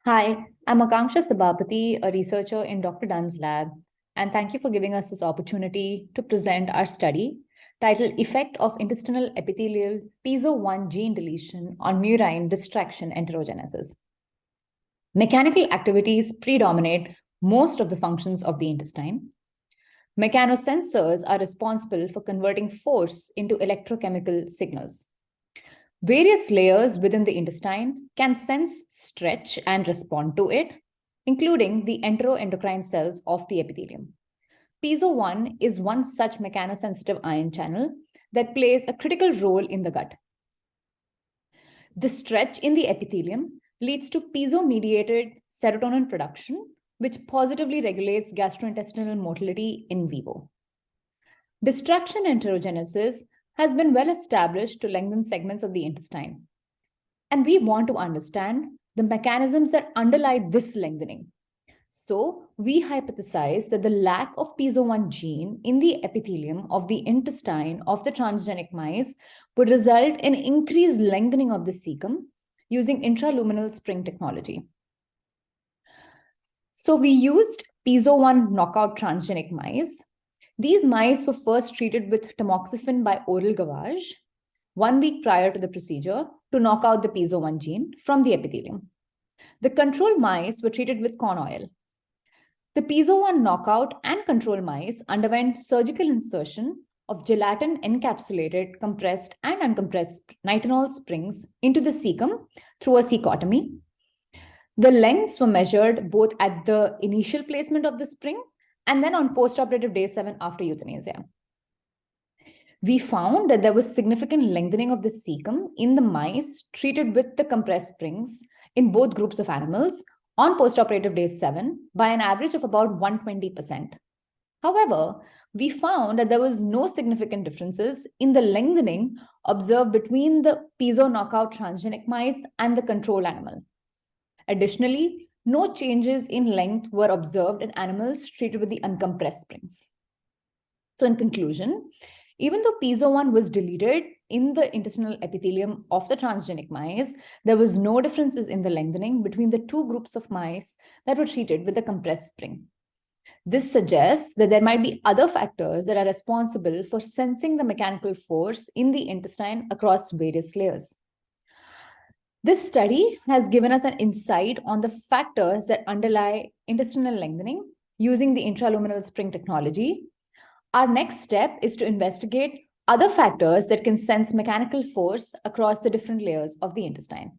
Hi, I'm Akanksha Sabapaty, a researcher in Dr. Dunn's lab, and thank you for giving us this opportunity to present our study titled Effect of Intestinal Epithelial piezo1 Gene Deletion on Murine Distraction Enterogenesis. Mechanical activities predominate most of the functions of the intestine. Mechanosensors are responsible for converting force into electrochemical signals. Various layers within the intestine can sense stretch and respond to it, including the enteroendocrine cells of the epithelium. Piezo1 is one such mechanosensitive ion channel that plays a critical role in the gut. The stretch in the epithelium leads to piezo-mediated serotonin production, which positively regulates gastrointestinal motility in vivo. Distraction enterogenesis has been well established to lengthen segments of the intestine. And we want to understand the mechanisms that underlie this lengthening. So we hypothesize that the lack of piezo1 gene in the epithelium of the intestine of the transgenic mice would result in increased lengthening of the cecum using intraluminal spring technology. So we used piezo1 knockout transgenic mice. These mice were first treated with tamoxifen by oral gavage 1 week prior to the procedure to knock out the piezo1 gene from the epithelium. The control mice were treated with corn oil. The piezo1 knockout and control mice underwent surgical insertion of gelatin encapsulated compressed and uncompressed nitinol springs into the cecum through a cecotomy. The lengths were measured both at the initial placement of the spring and then on postoperative day 7 after euthanasia. We found that there was significant lengthening of the cecum in the mice treated with the compressed springs in both groups of animals on postoperative day 7 by an average of about 120%. However, we found that there was no significant differences in the lengthening observed between the piezo knockout transgenic mice and the control animal. Additionally, no changes in length were observed in animals treated with the uncompressed springs. So in conclusion, even though piezo1 was deleted in the intestinal epithelium of the transgenic mice, there was no differences in the lengthening between the two groups of mice that were treated with the compressed spring. This suggests that there might be other factors that are responsible for sensing the mechanical force in the intestine across various layers. This study has given us an insight on the factors that underlie intestinal lengthening using the intraluminal spring technology. Our next step is to investigate other factors that can sense mechanical force across the different layers of the intestine.